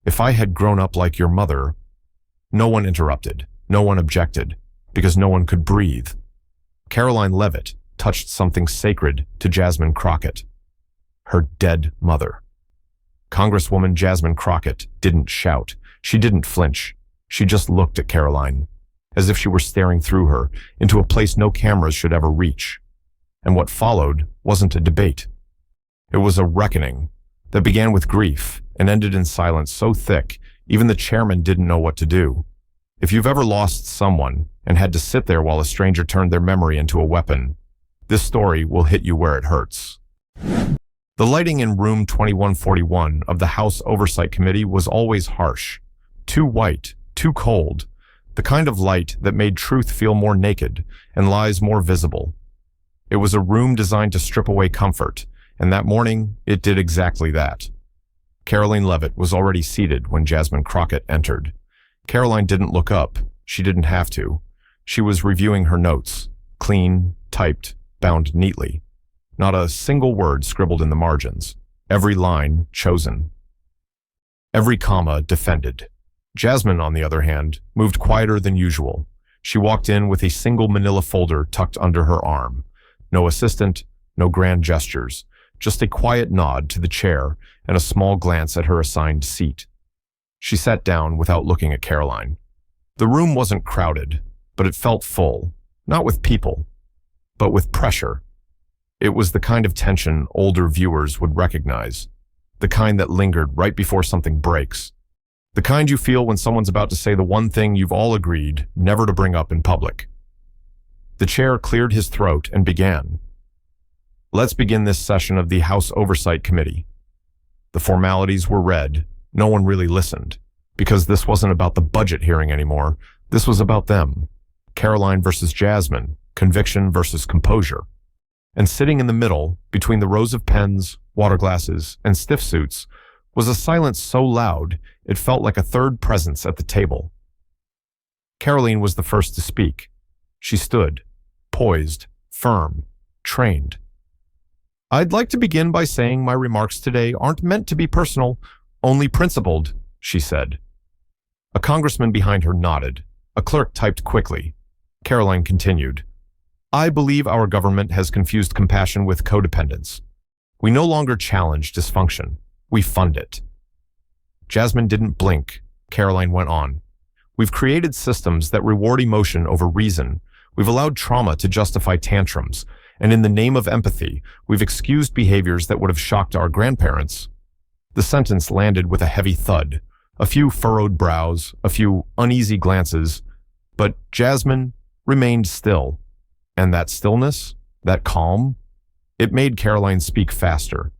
If I had grown up like your mother. No one interrupted, no one objected, because no one could breathe. Karoline Leavitt touched something sacred to Jasmine Crockett. Her dead mother. Congresswoman Jasmine Crockett didn't shout. She didn't flinch. She just looked at Karoline, as if she were staring through her into a place no cameras should ever reach. And what followed wasn't a debate. It was a reckoning that began with grief and ended in silence so thick even the chairman didn't know what to do. If you've ever lost someone and had to sit there while a stranger turned their memory into a weapon, this story will hit you where it hurts. The lighting in room 2141 of the House Oversight Committee was always harsh, too white, too cold, the kind of light that made truth feel more naked and lies more visible. It was a room designed to strip away comfort, and that morning it did exactly that. Karoline Leavitt was already seated when Jasmine Crockett entered. Karoline didn't look up. She didn't have to. She was reviewing her notes, clean, typed, bound neatly. Not a single word scribbled in the margins. Every line chosen. Every comma defended. Jasmine, on the other hand, moved quieter than usual. She walked in with a single manila folder tucked under her arm. No assistant, no grand gestures. Just a quiet nod to the chair and a small glance at her assigned seat. She sat down without looking at Karoline. The room wasn't crowded, but it felt full, not with people, but with pressure. It was the kind of tension older viewers would recognize, the kind that lingered right before something breaks, the kind you feel when someone's about to say the one thing you've all agreed never to bring up in public. The chair cleared his throat and began. Let's begin this session of the House Oversight Committee. The formalities were read. No one really listened, because this wasn't about the budget hearing anymore. This was about them. Karoline versus Jasmine, conviction versus composure. And sitting in the middle, between the rows of pens, water glasses, and stiff suits, was a silence so loud it felt like a third presence at the table. Karoline was the first to speak. She stood, poised, firm, trained. I'd like to begin by saying my remarks today aren't meant to be personal, only principled, she said. A congressman behind her nodded. A clerk typed quickly. Karoline continued. I believe our government has confused compassion with codependence. We no longer challenge dysfunction. We fund it. Jasmine didn't blink. Karoline went on. We've created systems that reward emotion over reason. We've allowed trauma to justify tantrums. And in the name of empathy, we've excused behaviors that would have shocked our grandparents. The sentence landed with a heavy thud, a few furrowed brows, a few uneasy glances, but Jasmine remained still. And that stillness, that calm, it made Karoline speak faster.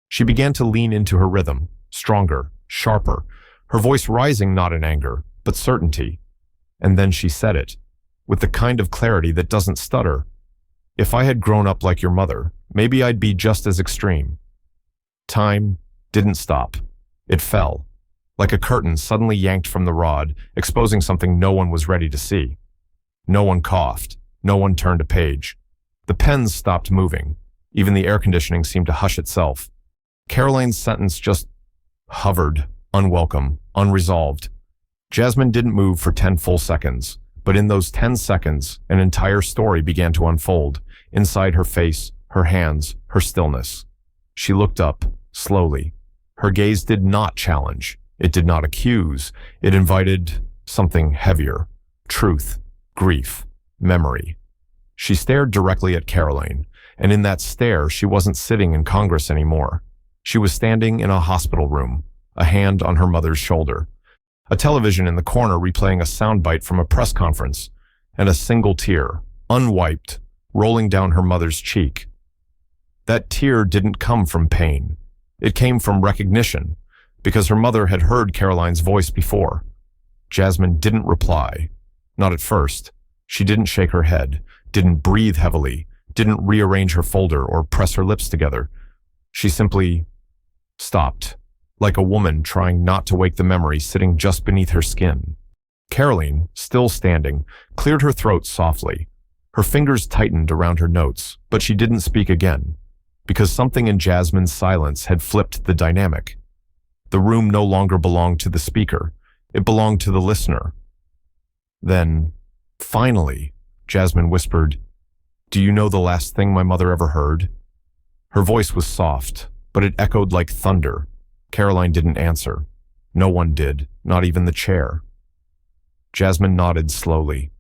She began to lean into her rhythm, stronger, sharper, her voice rising not in anger, but certainty. And then she said it, with the kind of clarity that doesn't stutter. If I had grown up like your mother, maybe I'd be just as extreme. Time didn't stop. It fell, like a curtain suddenly yanked from the rod, exposing something no one was ready to see. No one coughed. No one turned a page. The pens stopped moving. Even the air conditioning seemed to hush itself. Karoline's sentence just hovered, unwelcome, unresolved. Jasmine didn't move for 10 full seconds, but in those 10 seconds, an entire story began to unfold, inside her face, her hands, her stillness. She looked up, slowly. Her gaze did not challenge. It did not accuse. It invited something heavier. Truth, grief, memory. She stared directly at Karoline, and in that stare, she wasn't sitting in Congress anymore. She was standing in a hospital room, a hand on her mother's shoulder, a television in the corner replaying a soundbite from a press conference, and a single tear, unwiped, rolling down her mother's cheek. That tear didn't come from pain. It came from recognition, because her mother had heard Karoline's voice before. Jasmine didn't reply, not at first. She didn't shake her head, didn't breathe heavily, didn't rearrange her folder or press her lips together. She simply stopped, like a woman trying not to wake the memory sitting just beneath her skin. Karoline, still standing, cleared her throat softly. Her fingers tightened around her notes, but she didn't speak again, because something in Jasmine's silence had flipped the dynamic. The room no longer belonged to the speaker. It belonged to the listener. Then, finally, Jasmine whispered, "Do you know the last thing my mother ever heard?" Her voice was soft, but it echoed like thunder. Karoline didn't answer. No one did, not even the chair. Jasmine nodded slowly.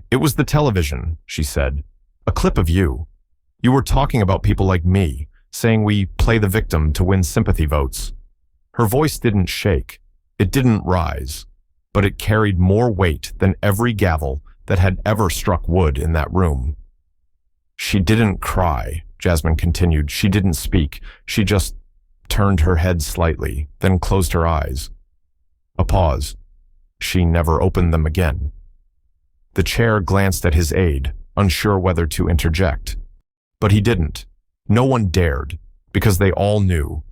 "It was the television," she said. "A clip of you. You were talking about people like me, saying we play the victim to win sympathy votes." Her voice didn't shake. It didn't rise, but it carried more weight than every gavel that had ever struck wood in that room. "She didn't cry," Jasmine continued. "She didn't speak. She just turned her head slightly, then closed her eyes." A pause. She never opened them again. The chair glanced at his aide, unsure whether to interject. But he didn't. No one dared, because they all knew.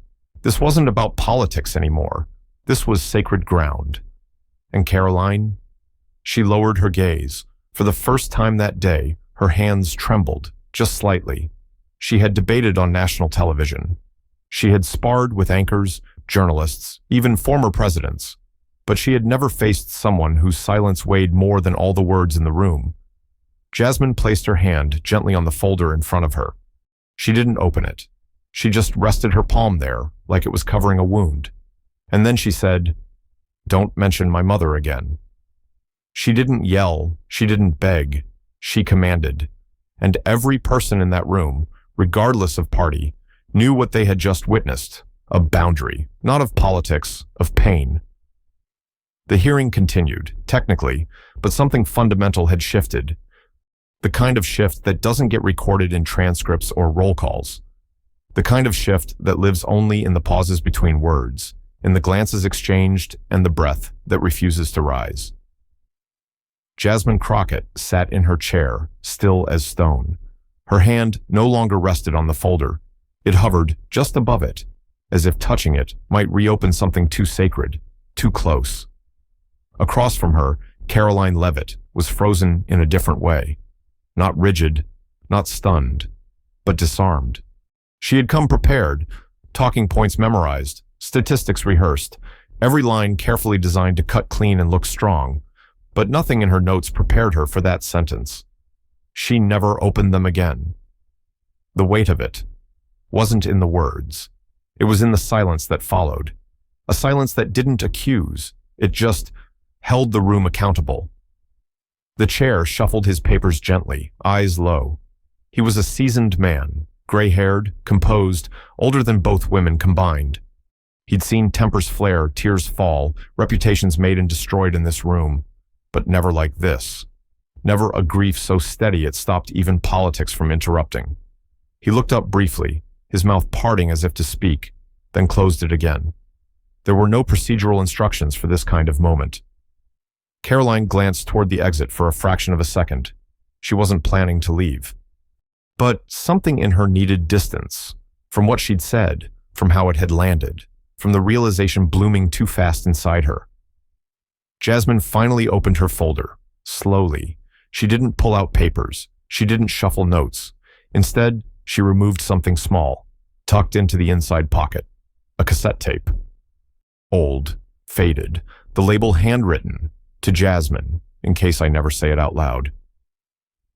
This wasn't about politics anymore. This was sacred ground. And Karoline? She lowered her gaze. For the first time that day, her hands trembled, just slightly. She had debated on national television. She had sparred with anchors, journalists, even former presidents. But she had never faced someone whose silence weighed more than all the words in the room. Jasmine placed her hand gently on the folder in front of her. She didn't open it. She just rested her palm there, like it was covering a wound. And then she said, "Don't mention my mother again." She didn't yell, she didn't beg, she commanded. And every person in that room, regardless of party, knew what they had just witnessed, a boundary, not of politics, of pain. The hearing continued, technically, but something fundamental had shifted. The kind of shift that doesn't get recorded in transcripts or roll calls. The kind of shift that lives only in the pauses between words, in the glances exchanged and the breath that refuses to rise. Jasmine Crockett sat in her chair, still as stone. Her hand no longer rested on the folder. It hovered just above it, as if touching it might reopen something too sacred, too close. Across from her, Karoline Leavitt was frozen in a different way. Not rigid, not stunned, but disarmed. She had come prepared, talking points memorized, statistics rehearsed, every line carefully designed to cut clean and look strong, but nothing in her notes prepared her for that sentence. She never opened them again. The weight of it wasn't in the words. It was in the silence that followed. A silence that didn't accuse. It just held the room accountable. The chair shuffled his papers gently, eyes low. He was a seasoned man, gray-haired, composed, older than both women combined. He'd seen tempers flare, tears fall, reputations made and destroyed in this room, but never like this. Never a grief so steady it stopped even politics from interrupting. He looked up briefly, his mouth parting as if to speak, then closed it again. There were no procedural instructions for this kind of moment. Karoline glanced toward the exit for a fraction of a second. She wasn't planning to leave. But something in her needed distance, from what she'd said, from how it had landed, from the realization blooming too fast inside her. Jasmine finally opened her folder, slowly. She didn't pull out papers. She didn't shuffle notes. Instead, she removed something small, tucked into the inside pocket. A cassette tape. Old, faded, the label handwritten, to Jasmine, in case I never say it out loud.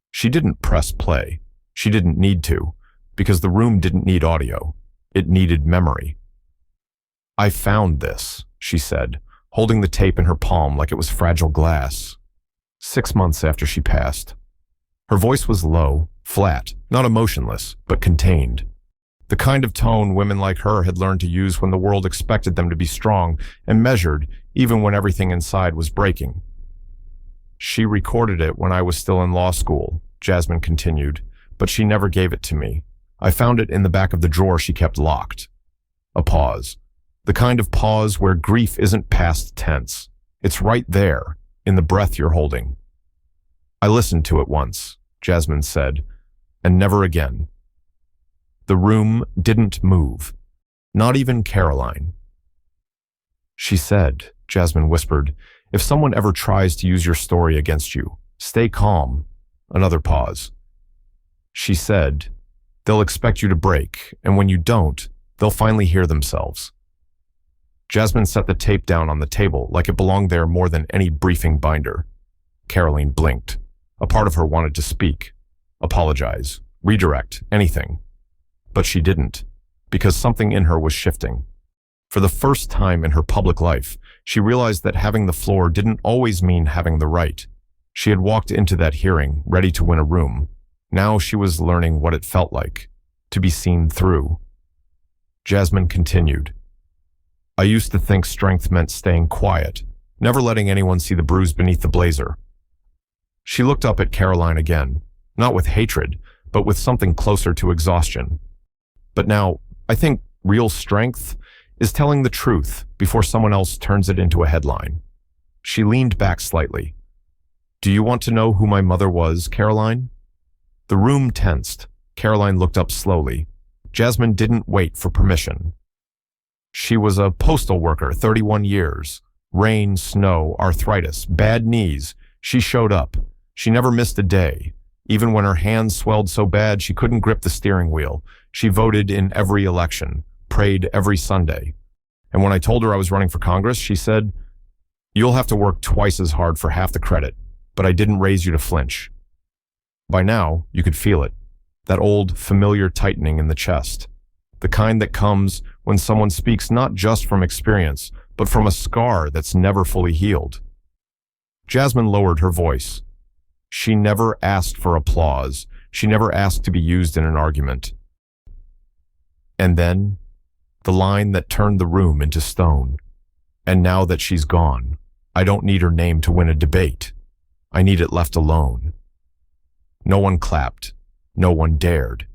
She didn't press play. She didn't need to, because the room didn't need audio. It needed memory. "I found this," she said, holding the tape in her palm like it was fragile glass. 6 months after she passed. Her voice was low, flat, not emotionless, but contained. The kind of tone women like her had learned to use when the world expected them to be strong and measured, even when everything inside was breaking. "She recorded it when I was still in law school," Jasmine continued, "but she never gave it to me. I found it in the back of the drawer she kept locked." A pause. The kind of pause where grief isn't past tense. It's right there, in the breath you're holding. "I listened to it once," Jasmine said, "and never again." The room didn't move. Not even Karoline. "She said," Jasmine whispered, "if someone ever tries to use your story against you, stay calm." Another pause. "She said, they'll expect you to break, and when you don't, they'll finally hear themselves." Jasmine set the tape down on the table like it belonged there more than any briefing binder. Karoline blinked. A part of her wanted to speak, apologize, redirect, anything. But she didn't, because something in her was shifting. For the first time in her public life, she realized that having the floor didn't always mean having the right. She had walked into that hearing, ready to win a room. Now she was learning what it felt like, to be seen through. Jasmine continued. I used to think strength meant staying quiet, never letting anyone see the bruise beneath the blazer. She looked up at Karoline again, not with hatred, but with something closer to exhaustion. But now, I think real strength is telling the truth before someone else turns it into a headline. She leaned back slightly. Do you want to know who my mother was, Karoline? The room tensed. Karoline looked up slowly. Jasmine didn't wait for permission. She was a postal worker, 31 years. Rain, snow, arthritis, bad knees. She showed up. She never missed a day. Even when her hands swelled so bad she couldn't grip the steering wheel. She voted in every election, prayed every Sunday. And when I told her I was running for Congress, she said, "You'll have to work twice as hard for half the credit, but I didn't raise you to flinch." By now, you could feel it. That old, familiar tightening in the chest. The kind that comes when someone speaks not just from experience, but from a scar that's never fully healed. Jasmine lowered her voice. She never asked for applause. She never asked to be used in an argument. And then, the line that turned the room into stone. And now that she's gone, I don't need her name to win a debate. I need it left alone. No one clapped. No one dared.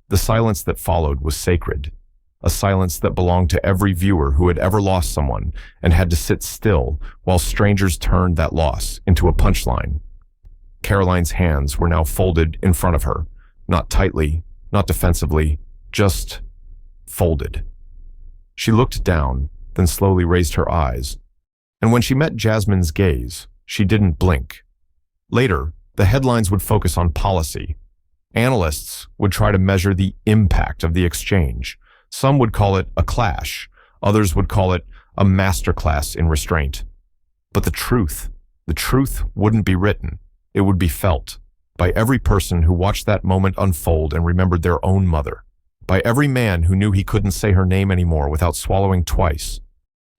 The silence that followed was sacred. A silence that belonged to every viewer who had ever lost someone and had to sit still while strangers turned that loss into a punchline. Karoline's hands were now folded in front of her, not tightly, not defensively, just folded. She looked down, then slowly raised her eyes. And when she met Jasmine's gaze, she didn't blink. Later, the headlines would focus on policy. Analysts would try to measure the impact of the exchange. Some would call it a clash. Others would call it a masterclass in restraint. But the truth wouldn't be written. It would be felt by every person who watched that moment unfold and remembered their own mother. By every man who knew he couldn't say her name anymore without swallowing twice.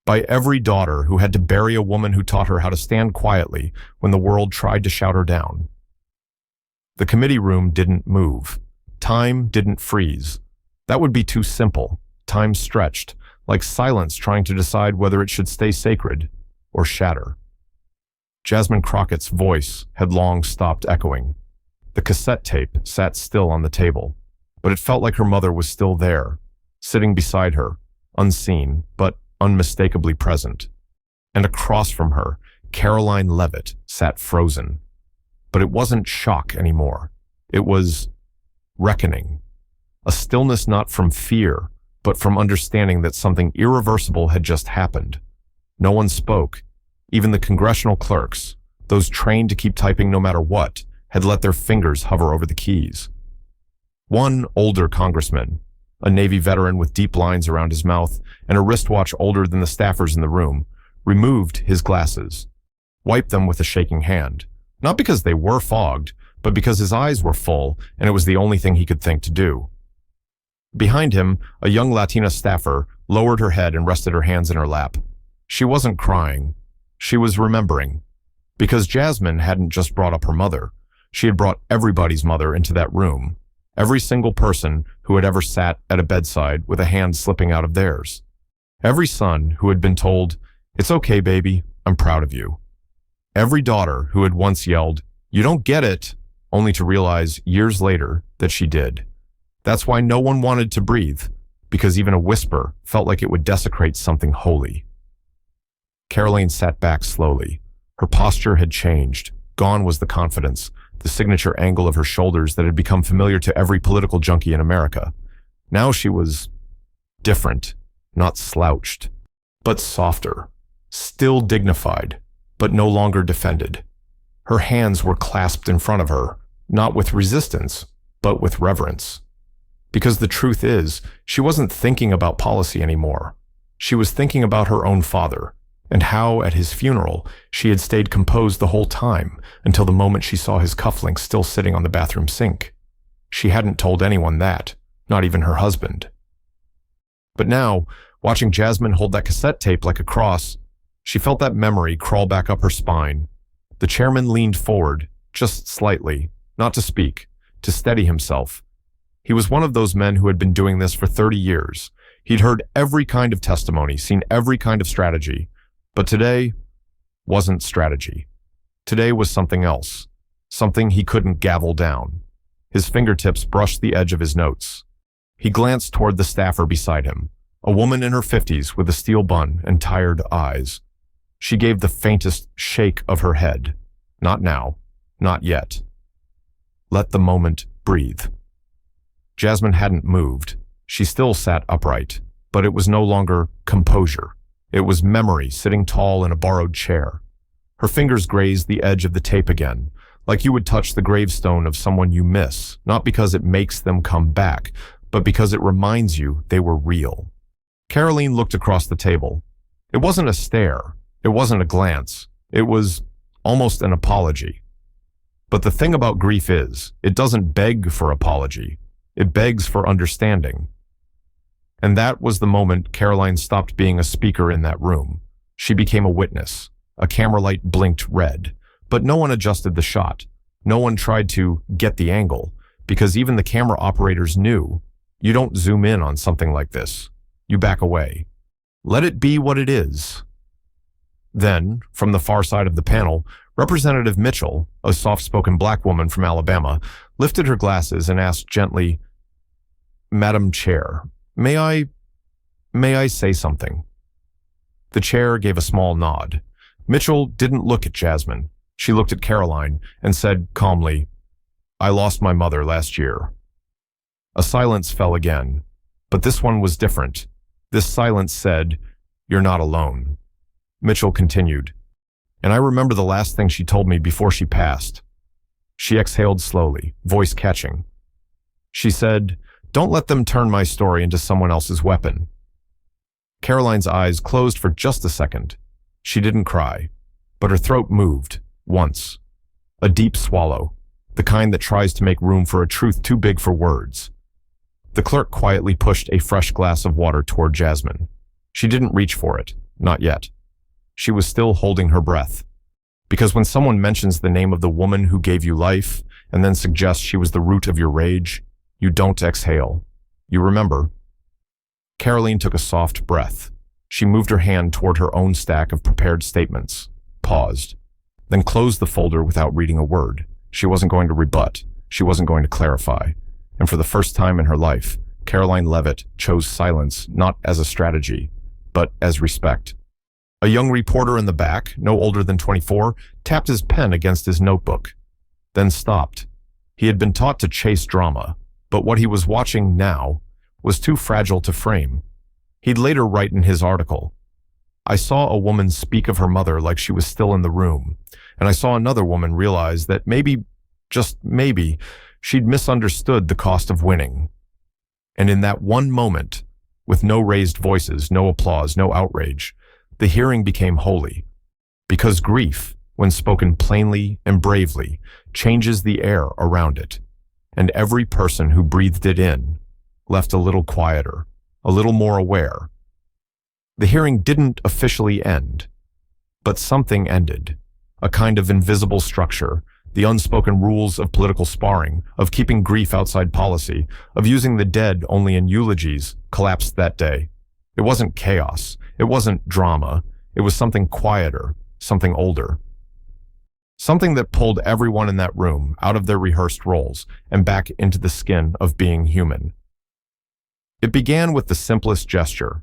By every daughter who had to bury a woman who taught her how to stand quietly when the world tried to shout her down. The committee room didn't move. Time didn't freeze. That would be too simple. Time stretched, like silence trying to decide whether it should stay sacred or shatter. Jasmine Crockett's voice had long stopped echoing. The cassette tape sat still on the table, but it felt like her mother was still there, sitting beside her, unseen but unmistakably present. And across from her, Karoline Leavitt sat frozen. But it wasn't shock anymore. It was reckoning. A stillness not from fear, but from understanding that something irreversible had just happened. No one spoke. Even the congressional clerks, those trained to keep typing no matter what, had let their fingers hover over the keys. One older congressman, a Navy veteran with deep lines around his mouth and a wristwatch older than the staffers in the room, removed his glasses, wiped them with a shaking hand. Not because they were fogged, but because his eyes were full and it was the only thing he could think to do. Behind him, a young Latina staffer lowered her head and rested her hands in her lap. She wasn't crying. She was remembering. Because Jasmine hadn't just brought up her mother. She had brought everybody's mother into that room. Every single person who had ever sat at a bedside with a hand slipping out of theirs. Every son who had been told, "It's okay, baby, I'm proud of you." Every daughter who had once yelled, "You don't get it," only to realize years later that she did. That's why no one wanted to breathe, because even a whisper felt like it would desecrate something holy. Karoline sat back slowly. Her posture had changed. Gone was the confidence, the signature angle of her shoulders that had become familiar to every political junkie in America. Now she was different, not slouched, but softer, still dignified, but no longer defended. Her hands were clasped in front of her, not with resistance, but with reverence. Because the truth is, she wasn't thinking about policy anymore. She was thinking about her own father, and how, at his funeral, she had stayed composed the whole time until the moment she saw his cufflinks still sitting on the bathroom sink. She hadn't told anyone that, not even her husband. But now, watching Jasmine hold that cassette tape like a cross, she felt that memory crawl back up her spine. The chairman leaned forward, just slightly, not to speak, to steady himself. He was one of those men who had been doing this for 30 years. He'd heard every kind of testimony, seen every kind of strategy. But today wasn't strategy. Today was something else, something he couldn't gavel down. His fingertips brushed the edge of his notes. He glanced toward the staffer beside him, a woman in her 50s with a steel bun and tired eyes. She gave the faintest shake of her head. Not now, not yet. Let the moment breathe. Jasmine hadn't moved. She still sat upright, but it was no longer composure. It was memory sitting tall in a borrowed chair. Her fingers grazed the edge of the tape again, like you would touch the gravestone of someone you miss, not because it makes them come back, but because it reminds you they were real. Karoline looked across the table. It wasn't a stare. It wasn't a glance. It was almost an apology. But the thing about grief is, it doesn't beg for apology. It begs for understanding. And that was the moment Karoline stopped being a speaker in that room. She became a witness. A camera light blinked red, but no one adjusted the shot. No one tried to get the angle, because even the camera operators knew you don't zoom in on something like this. You back away. Let it be what it is. Then, from the far side of the panel, Representative Mitchell, a soft-spoken black woman from Alabama, lifted her glasses and asked gently, "Madam Chair, May I say something?" The chair gave a small nod. Mitchell didn't look at Jasmine. She looked at Karoline and said calmly, "I lost my mother last year." A silence fell again, but this one was different. This silence said, "You're not alone." Mitchell continued, "And I remember the last thing she told me before she passed." She exhaled slowly, voice catching. She said, "Don't let them turn my story into someone else's weapon." Karoline's eyes closed for just a second. She didn't cry, but her throat moved, once. A deep swallow, the kind that tries to make room for a truth too big for words. The clerk quietly pushed a fresh glass of water toward Jasmine. She didn't reach for it, not yet. She was still holding her breath. Because when someone mentions the name of the woman who gave you life, and then suggests she was the root of your rage, you don't exhale. You remember. Karoline took a soft breath. She moved her hand toward her own stack of prepared statements, paused, then closed the folder without reading a word. She wasn't going to rebut. She wasn't going to clarify. And for the first time in her life, Karoline Leavitt chose silence not as a strategy, but as respect. A young reporter in the back, no older than 24, tapped his pen against his notebook, then stopped. He had been taught to chase drama, but what he was watching now was too fragile to frame. He'd later write in his article, "I saw a woman speak of her mother like she was still in the room, and I saw another woman realize that maybe, just maybe, she'd misunderstood the cost of winning." And in that one moment, with no raised voices, no applause, no outrage, the hearing became holy. Because grief, when spoken plainly and bravely, changes the air around it. And every person who breathed it in left a little quieter, a little more aware. The hearing didn't officially end, but something ended. A kind of invisible structure, the unspoken rules of political sparring, of keeping grief outside policy, of using the dead only in eulogies, collapsed that day. It wasn't chaos. It wasn't drama. It was something quieter, something older. Something that pulled everyone in that room out of their rehearsed roles and back into the skin of being human. It began with the simplest gesture.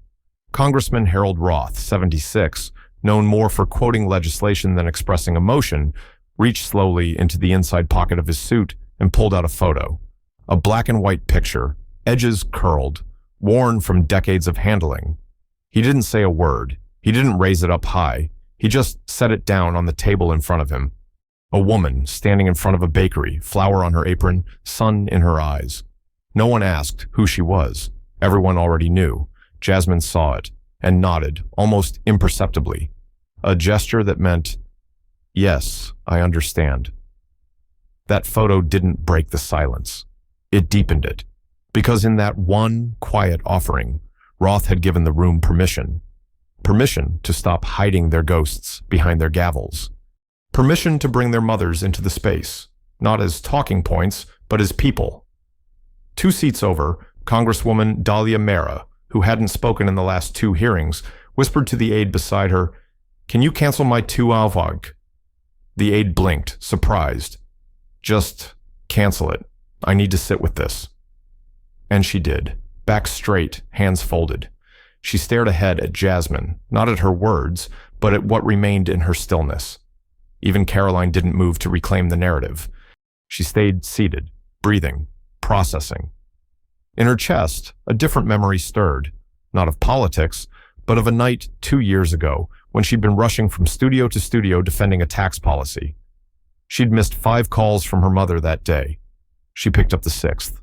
Congressman Harold Roth, 76, known more for quoting legislation than expressing emotion, reached slowly into the inside pocket of his suit and pulled out a photo. A black and white picture, edges curled, worn from decades of handling. He didn't say a word. He didn't raise it up high. He just set it down on the table in front of him. A woman standing in front of a bakery, flour on her apron, sun in her eyes. No one asked who she was. Everyone already knew. Jasmine saw it. and nodded, almost imperceptibly. A gesture that meant, "Yes, I understand." That photo didn't break the silence. It deepened it. Because in that one quiet offering, Roth had given the room permission. Permission to stop hiding their ghosts behind their gavels. Permission to bring their mothers into the space, not as talking points, but as people. 2 seats over, Congresswoman Dahlia Mera, who hadn't spoken in the last 2 hearings, whispered to the aide beside her, "Can you cancel my 2 avog?" The aide blinked, surprised. "Just cancel it. I need to sit with this." And she did, back straight, hands folded. She stared ahead at Jasmine, not at her words, but at what remained in her stillness. Even Karoline didn't move to reclaim the narrative. She stayed seated, breathing, processing. In her chest, a different memory stirred, not of politics, but of a night 2 years ago when she'd been rushing from studio to studio defending a tax policy. She'd missed 5 calls from her mother that day. She picked up the 6th.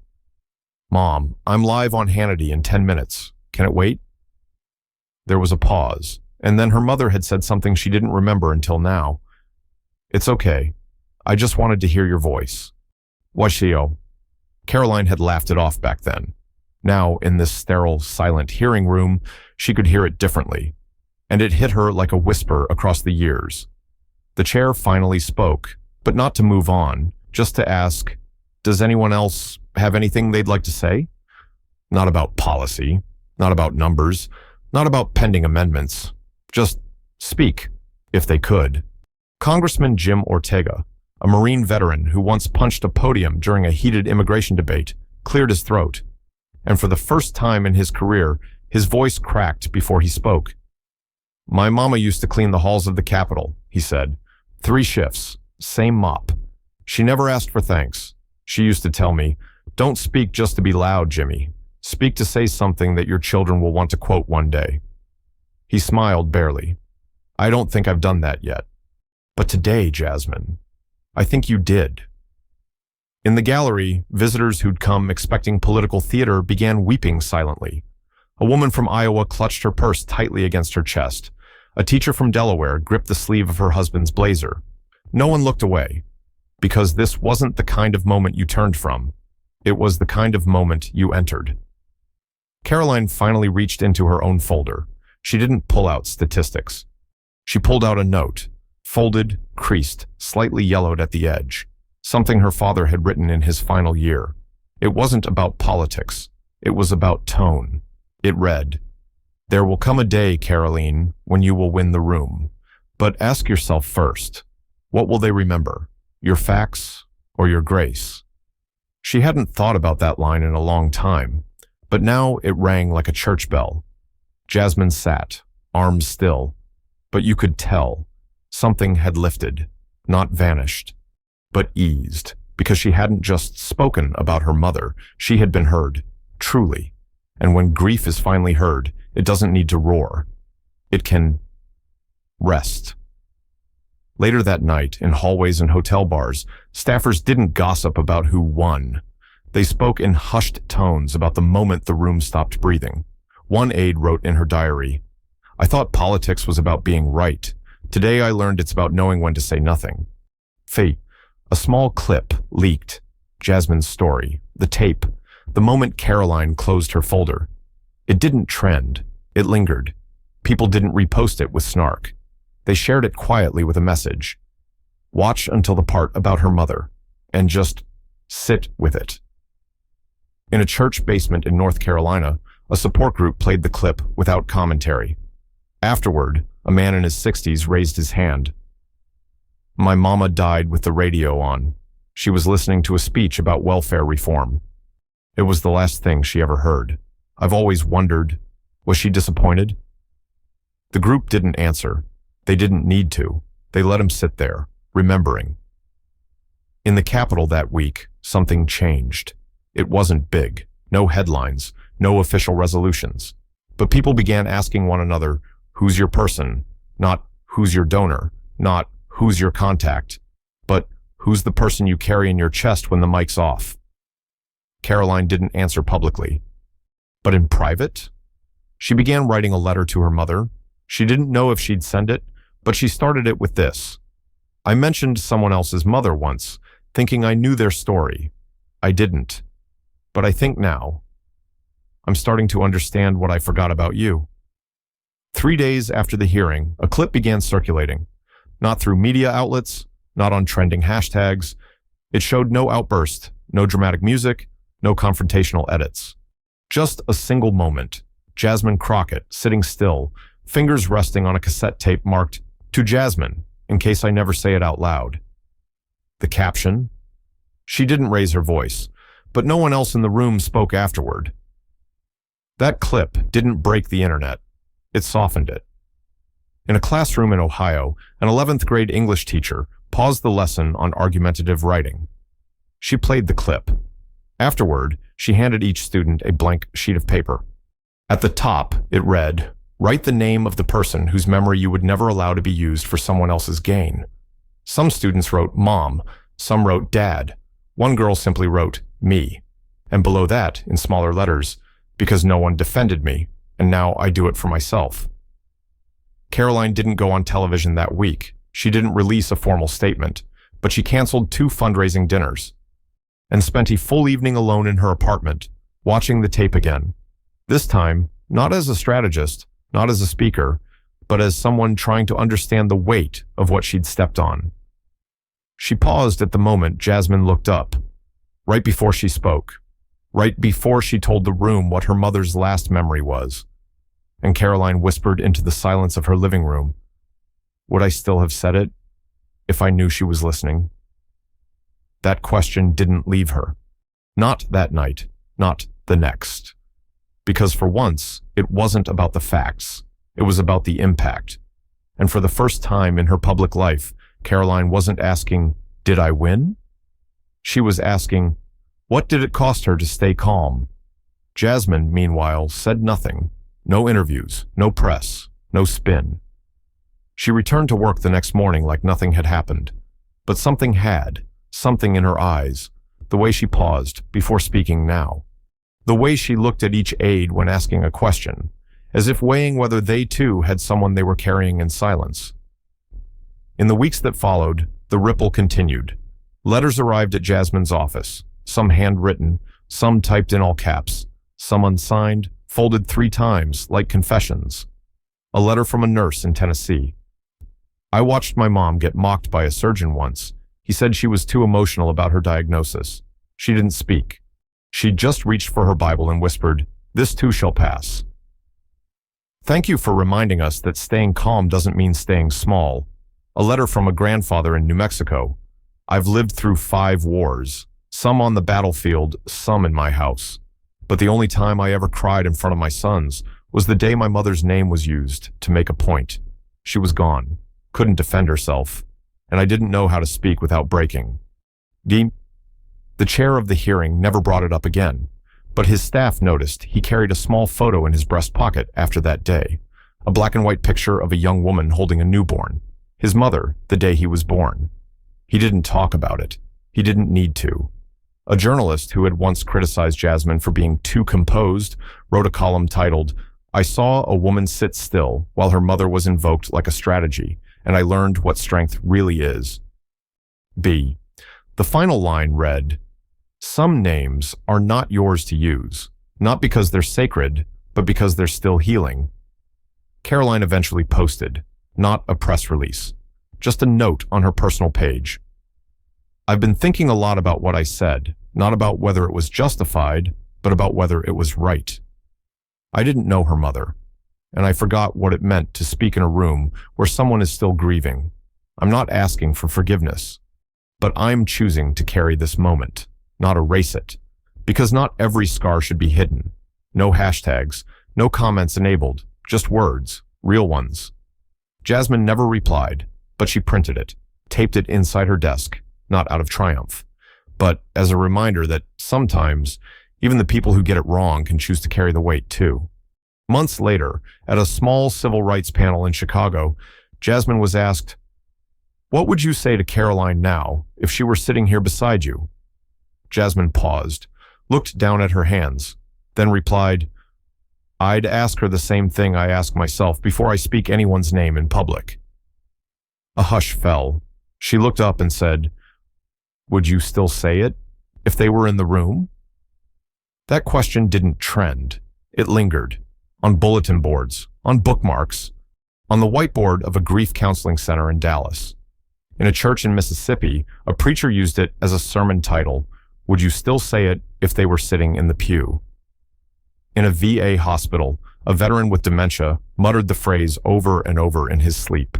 "Mom, I'm live on Hannity in 10 minutes. Can it wait?" There was a pause, and then her mother had said something she didn't remember until now. "It's okay. I just wanted to hear your voice." "Washio." Karoline had laughed it off back then. Now, in this sterile, silent hearing room, she could hear it differently, and it hit her like a whisper across the years. The chair finally spoke, but not to move on, just to ask, "Does anyone else have anything they'd like to say?" Not about policy, not about numbers, not about pending amendments. Just speak, if they could. Congressman Jim Ortega, a Marine veteran who once punched a podium during a heated immigration debate, cleared his throat. And for the first time in his career, his voice cracked before he spoke. "My mama used to clean the halls of the Capitol," he said. 3 shifts, same mop. She never asked for thanks. She used to tell me, "Don't speak just to be loud, Jimmy. Speak to say something that your children will want to quote one day." He smiled barely. "I don't think I've done that yet. But today, Jasmine, I think you did." In the gallery, visitors who'd come expecting political theater began weeping silently. A woman from Iowa clutched her purse tightly against her chest. A teacher from Delaware gripped the sleeve of her husband's blazer. No one looked away, because this wasn't the kind of moment you turned from. It was the kind of moment you entered. Karoline finally reached into her own folder. She didn't pull out statistics. She pulled out a note, folded, creased, slightly yellowed at the edge, something her father had written in his final year. It wasn't about politics. It was about tone. It read, "There will come a day, Karoline, when you will win the room. But ask yourself first, what will they remember? Your facts or your grace?" She hadn't thought about that line in a long time, but now it rang like a church bell. Jasmine sat, arms still, but you could tell something had lifted, not vanished, but eased, because she hadn't just spoken about her mother. She had been heard, truly. And when grief is finally heard, it doesn't need to roar. It can rest. Later that night, in hallways and hotel bars, staffers didn't gossip about who won. They spoke in hushed tones about the moment the room stopped breathing. One aide wrote in her diary, "I thought politics was about being right. Today I learned it's about knowing when to say nothing." Fate. A small clip leaked. Jasmine's story. The tape. The moment Karoline closed her folder. It didn't trend. It lingered. People didn't repost it with snark. They shared it quietly with a message. Watch until the part about her mother, and just sit with it. In a church basement in North Carolina, a support group played the clip without commentary. Afterward, a man in his 60s raised his hand. "My mama died with the radio on. She was listening to a speech about welfare reform. It was the last thing she ever heard. I've always wondered, was she disappointed?" The group didn't answer. They didn't need to. They let him sit there, remembering. In the Capitol that week, something changed. It wasn't big. No headlines. No official resolutions. But people began asking one another, who's your person? Not who's your donor. Not who's your contact. But who's the person you carry in your chest when the mic's off? Karoline didn't answer publicly. But in private, She began writing a letter to her mother. She didn't know if she'd send it, but she started it with this. I mentioned someone else's mother once, thinking I knew their story. I didn't. But I think now. I'm starting to understand what I forgot about you. 3 days after the hearing, a clip began circulating. Not through media outlets, not on trending hashtags. It showed no outburst, no dramatic music, no confrontational edits. Just a single moment. Jasmine Crockett, sitting still, fingers resting on a cassette tape marked, "To Jasmine, in case I never say it out loud." The caption? She didn't raise her voice, but no one else in the room spoke afterward. That clip didn't break the internet. It softened it. In a classroom in Ohio, an 11th grade English teacher paused the lesson on argumentative writing. She played the clip. Afterward, she handed each student a blank sheet of paper. At the top, it read, "Write the name of the person whose memory you would never allow to be used for someone else's gain." Some students wrote Mom, some wrote Dad. One girl simply wrote Me. And below that, in smaller letters, "Because no one defended me, and now I do it for myself." Karoline didn't go on television that week. She didn't release a formal statement, but she canceled 2 fundraising dinners and spent a full evening alone in her apartment, watching the tape again. This time, not as a strategist, not as a speaker, but as someone trying to understand the weight of what she'd stepped on. She paused at the moment Jasmine looked up, right before she spoke, right before she told the room what her mother's last memory was. And Karoline whispered into the silence of her living room, "Would I still have said it if I knew she was listening?" That question didn't leave her. Not that night, not the next. Because for once, it wasn't about the facts. It was about the impact. And for the first time in her public life, Karoline wasn't asking, "Did I win?" She was asking, what did it cost her to stay calm? Jasmine, meanwhile, said nothing. No interviews, no press, no spin. She returned to work the next morning like nothing had happened. But something had, something in her eyes, the way she paused before speaking now. The way she looked at each aide when asking a question, as if weighing whether they too had someone they were carrying in silence. In the weeks that followed, the ripple continued. Letters arrived at Jasmine's office, some handwritten, some typed in all caps, some unsigned, folded 3 times like confessions. A letter from a nurse in Tennessee. "I watched my mom get mocked by a surgeon once. He said she was too emotional about her diagnosis. She didn't speak. She just reached for her Bible and whispered, 'This too shall pass.' Thank you for reminding us that staying calm doesn't mean staying small." A letter from a grandfather in New Mexico. "I've lived through 5 wars, some on the battlefield, some in my house. But the only time I ever cried in front of my sons was the day my mother's name was used to make a point. She was gone, couldn't defend herself, and I didn't know how to speak without breaking." The chair of the hearing never brought it up again, but his staff noticed he carried a small photo in his breast pocket after that day, a black and white picture of a young woman holding a newborn, his mother the day he was born. He didn't talk about it. He didn't need to. A journalist who had once criticized Jasmine for being too composed wrote a column titled, "I saw a woman sit still while her mother was invoked like a strategy, and I learned what strength really is." The final line read, "Some names are not yours to use, not because they're sacred, but because they're still healing." Karoline eventually posted, not a press release, just a note on her personal page. "I've been thinking a lot about what I said, not about whether it was justified, but about whether it was right." I didn't know her mother, and I forgot what it meant to speak in a room where someone is still grieving. I'm not asking for forgiveness, but I'm choosing to carry this moment, not erase it, because not every scar should be hidden. No hashtags, no comments enabled, just words, real ones. Jasmine never replied, but she printed it, taped it inside her desk, not out of triumph, but as a reminder that sometimes even the people who get it wrong can choose to carry the weight too. Months later, at a small civil rights panel in Chicago, Jasmine was asked, "What would you say to Karoline now if she were sitting here beside you?" Jasmine paused, looked down at her hands, then replied, I'd ask her the same thing I ask myself before I speak anyone's name in public. A hush fell. She looked up and said, "Would you still say it if they were in the room?" That question didn't trend. It lingered. On bulletin boards, on bookmarks, on the whiteboard of a grief counseling center in Dallas. In a church in Mississippi, a preacher used it as a sermon title. Would you still say it if they were sitting in the pew? In a VA hospital, a veteran with dementia muttered the phrase over and over in his sleep.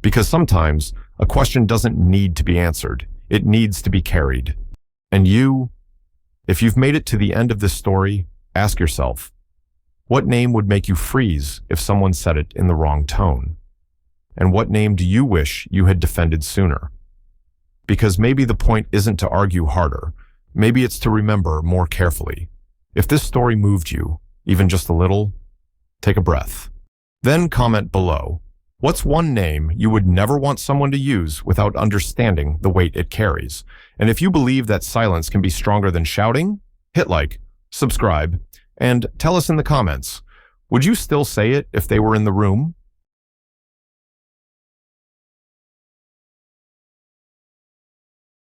Because sometimes a question doesn't need to be answered. It needs to be carried. And you, if you've made it to the end of this story, ask yourself, what name would make you freeze if someone said it in the wrong tone? And what name do you wish you had defended sooner? Because maybe the point isn't to argue harder. Maybe it's to remember more carefully. If this story moved you, even just a little, take a breath. Then comment below. What's one name you would never want someone to use without understanding the weight it carries? And if you believe that silence can be stronger than shouting, hit like, subscribe, and tell us in the comments, would you still say it if they were in the room?